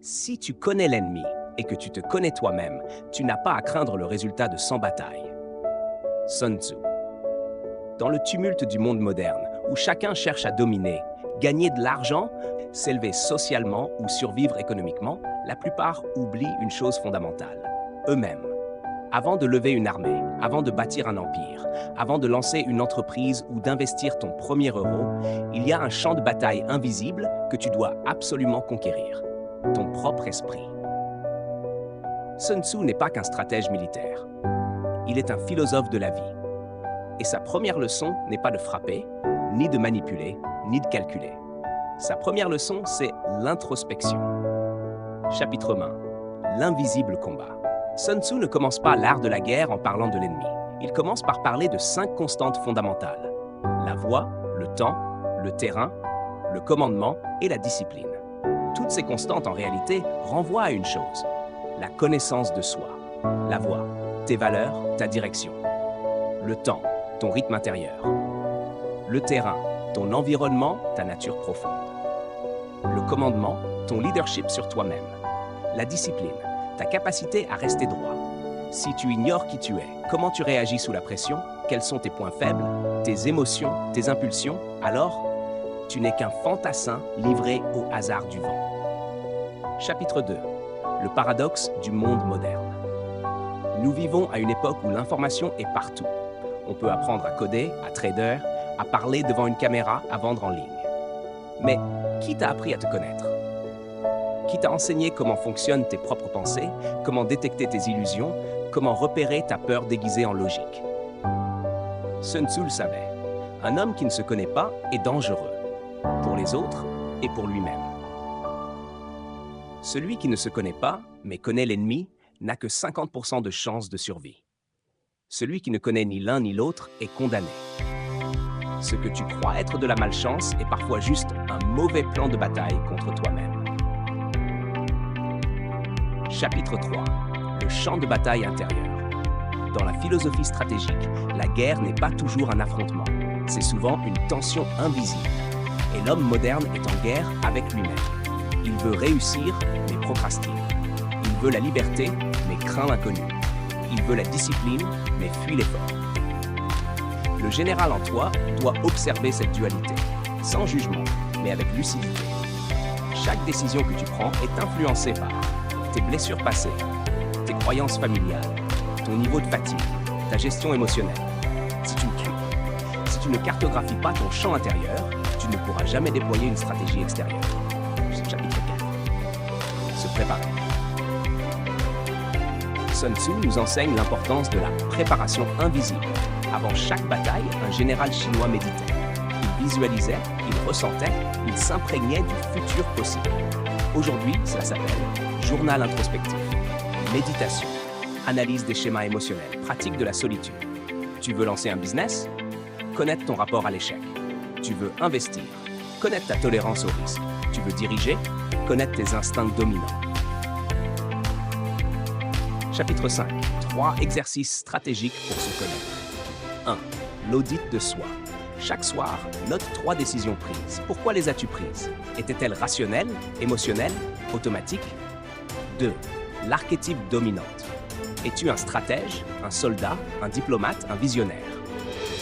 Si tu connais l'ennemi et que tu te connais toi-même, tu n'as pas à craindre le résultat de 100 batailles. Sun Tzu. Dans le tumulte du monde moderne, où chacun cherche à dominer, gagner de l'argent, s'élever socialement ou survivre économiquement, la plupart oublient une chose fondamentale, eux-mêmes. Avant de lever une armée, avant de bâtir un empire, avant de lancer une entreprise ou d'investir ton premier euro, il y a un champ de bataille invisible que tu dois absolument conquérir, ton propre esprit. Sun Tzu n'est pas qu'un stratège militaire. Il est un philosophe de la vie. Et sa première leçon n'est pas de frapper, ni de manipuler, ni de calculer. Sa première leçon, c'est l'introspection. Chapitre 1. L'invisible combat. Sun Tzu ne commence pas l'art de la guerre en parlant de l'ennemi. Il commence par parler de 5 constantes fondamentales. La voie, le temps, le terrain, le commandement et la discipline. Toutes ces constantes, en réalité, renvoient à une chose, la connaissance de soi. La voie, tes valeurs, ta direction. Le temps, ton rythme intérieur. Le terrain, ton environnement, ta nature profonde. Le commandement, ton leadership sur toi-même. La discipline, ta capacité à rester droit. Si tu ignores qui tu es, comment tu réagis sous la pression, quels sont tes points faibles, tes émotions, tes impulsions, alors tu n'es qu'un fantassin livré au hasard du vent. Chapitre 2. Le paradoxe du monde moderne. Nous vivons à une époque où l'information est partout. On peut apprendre à coder, à trader, à parler devant une caméra, à vendre en ligne. Mais qui t'a appris à te connaître? Qui t'a enseigné comment fonctionnent tes propres pensées, comment détecter tes illusions, comment repérer ta peur déguisée en logique? Sun Tzu le savait. Un homme qui ne se connaît pas est dangereux, pour les autres et pour lui-même. Celui qui ne se connaît pas, mais connaît l'ennemi, n'a que 50% de chances de survie. Celui qui ne connaît ni l'un ni l'autre est condamné. Ce que tu crois être de la malchance est parfois juste un mauvais plan de bataille contre toi-même. Chapitre 3. Le champ de bataille intérieur. Dans la philosophie stratégique, la guerre n'est pas toujours un affrontement. C'est souvent une tension invisible. Et l'homme moderne est en guerre avec lui-même. Il veut réussir, mais procrastine. Il veut la liberté, mais craint l'inconnu. Il veut la discipline, mais fuit l'effort. Le général en toi doit observer cette dualité, sans jugement, mais avec lucidité. Chaque décision que tu prends est influencée par tes blessures passées, tes croyances familiales, ton niveau de fatigue, ta gestion émotionnelle. Si tu ne cartographies pas ton champ intérieur, tu ne pourras jamais déployer une stratégie extérieure. Chapitre 4. Se préparer. Sun Tzu nous enseigne l'importance de la préparation invisible. Avant chaque bataille, un général chinois méditait. Il visualisait, il ressentait, il s'imprégnait du futur possible. Aujourd'hui, cela s'appelle journal introspectif, méditation, analyse des schémas émotionnels, pratique de la solitude. Tu veux lancer un business? Connaître ton rapport à l'échec. Tu veux investir? Connaître ta tolérance au risque. Tu veux diriger? Connaître tes instincts dominants. Chapitre 5. 3 exercices stratégiques pour se connaître. 1. L'audit de soi. Chaque soir, note 3 décisions prises. Pourquoi les as-tu prises? Étaient-elles rationnelles, émotionnelles, automatiques? 2. L'archétype dominante. Es-tu un stratège, un soldat, un diplomate, un visionnaire?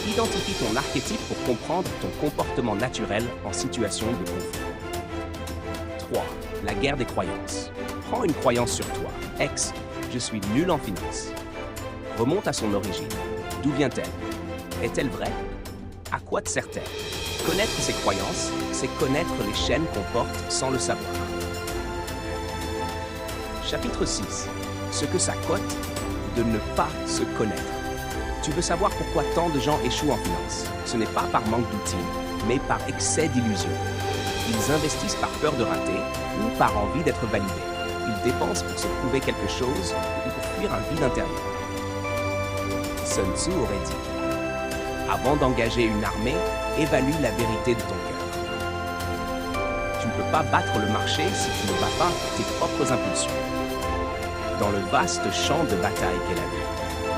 Identifie ton archétype pour comprendre ton comportement naturel en situation de conflit. 3. La guerre des croyances. Prends une croyance sur toi. Ex, je suis nul en finance. Remonte à son origine. D'où vient-elle? Est-elle vraie? À quoi te sert-elle? Connaître ses croyances, c'est connaître les chaînes qu'on porte sans le savoir. Chapitre 6. Ce que ça cote de ne pas se connaître. Tu veux savoir pourquoi tant de gens échouent en finance? Ce n'est pas par manque d'outils, mais par excès d'illusions. Ils investissent par peur de rater ou par envie d'être validés. Ils dépensent pour se prouver quelque chose ou pour fuir un vide intérieur. Sun Tzu aurait dit: avant d'engager une armée, évalue la vérité de ton cœur. Tu ne peux pas battre le marché si tu ne bats pas tes propres impulsions. Dans le vaste champ de bataille qu'est la vie,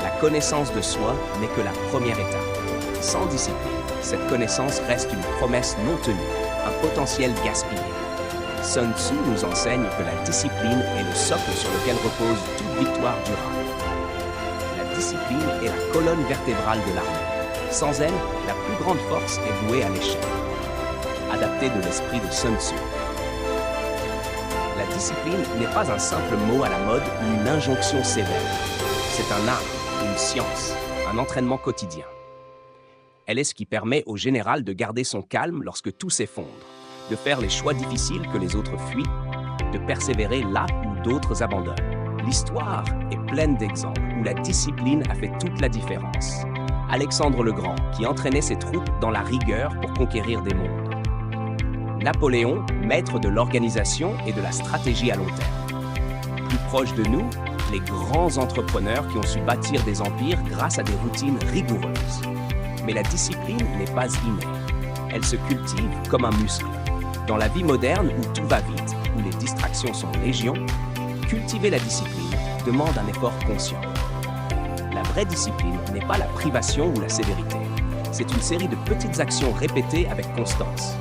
la connaissance de soi n'est que la première étape. Sans discipline, cette connaissance reste une promesse non tenue, un potentiel gaspillé. Sun Tzu nous enseigne que la discipline est le socle sur lequel repose toute victoire durable. La discipline est la colonne vertébrale de l'armée. Sans elle, la plus grande force est vouée à l'échec. Adapté de l'esprit de Sun Tzu. La discipline n'est pas un simple mot à la mode ou une injonction sévère. C'est un art, une science, un entraînement quotidien. Elle est ce qui permet au général de garder son calme lorsque tout s'effondre, de faire les choix difficiles que les autres fuient, de persévérer là où d'autres abandonnent. L'histoire est pleine d'exemples où la discipline a fait toute la différence. Alexandre le Grand, qui entraînait ses troupes dans la rigueur pour conquérir des mondes. Napoléon, maître de l'organisation et de la stratégie à long terme. Plus proche de nous, les grands entrepreneurs qui ont su bâtir des empires grâce à des routines rigoureuses. Mais la discipline n'est pas innée. Elle se cultive comme un muscle. Dans la vie moderne où tout va vite, où les distractions sont légion, cultiver la discipline demande un effort conscient. La vraie discipline n'est pas la privation ou la sévérité. C'est une série de petites actions répétées avec constance.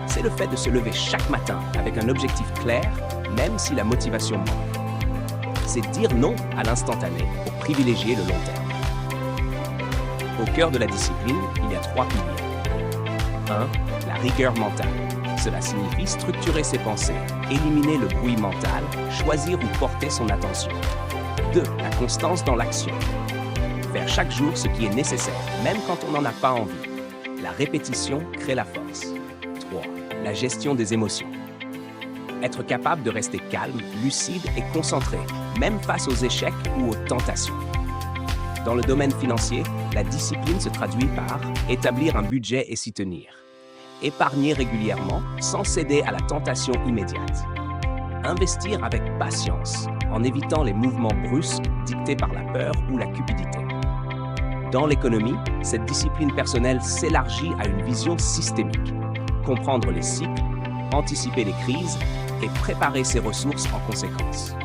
C'est le fait de se lever chaque matin avec un objectif clair, même si la motivation manque. C'est dire non à l'instantané pour privilégier le long terme. Au cœur de la discipline, il y a 3 piliers. 1. La rigueur mentale. Cela signifie structurer ses pensées, éliminer le bruit mental, choisir où porter son attention. 2. La constance dans l'action. Faire chaque jour ce qui est nécessaire, même quand on n'en a pas envie. La répétition crée la force. 3. La gestion des émotions. Être capable de rester calme, lucide et concentré, même face aux échecs ou aux tentations. Dans le domaine financier, la discipline se traduit par établir un budget et s'y tenir. Épargner régulièrement sans céder à la tentation immédiate. Investir avec patience, en évitant les mouvements brusques dictés par la peur ou la cupidité. Dans l'économie, cette discipline personnelle s'élargit à une vision systémique. Comprendre les cycles, anticiper les crises et préparer ses ressources en conséquence.